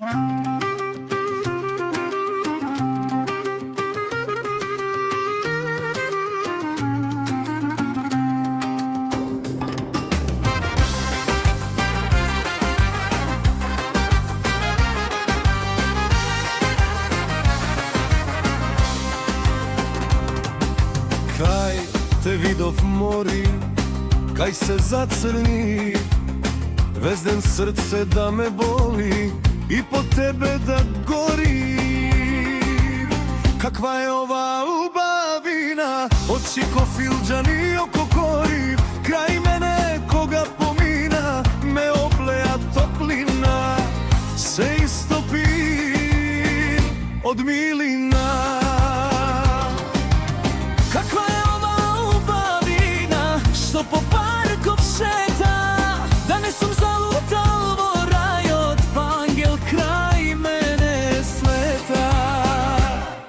Kaj te vidov mori, kaj se zacrni, veznem srce da me boli i po tebe da gorim. Kakva je ova ljubavina, oči ko filđani oko koriv, kraj mene koga pomina, me obleja toplina, se istopim od milina. Kakva je ova ljubavina, što po parkov šeta, da ne sam zalutal voraj od pangel kraj mene sveta.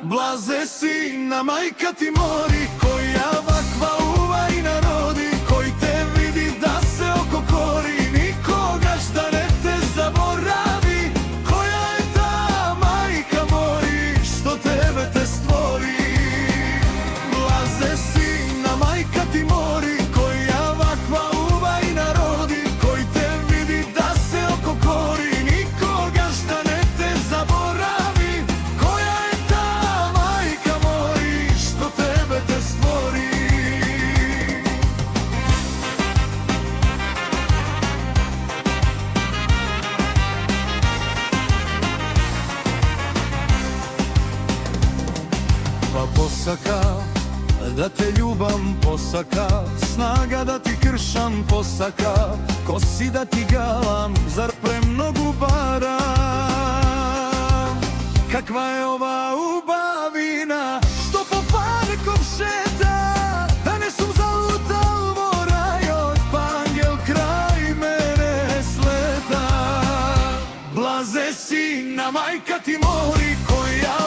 Blaze sina, majka ti mori, koja vakva uvaj narodi, koji te vidi da se oko kori, nikoga šta ne te zaboravi. Koja je ta majka mori, što tebe te stvori? Blaze sina, majka ti mori, koja vakva uvaj narodi, koji te vidi da se oko kori, nikoga šta ne te zaboravi. Koja je ta majka mori, što tebe te stvori? Pa posaka, da te ljubam posaka, snaga da ti kršam posaka, kosi da ti galam, zar premnogu baram? Kakva je ova ljubavina, što po parkom šeta, da ne sam zalutal voraj od pangel kraj mene sleta. Blaze sina, majka ti mori, koja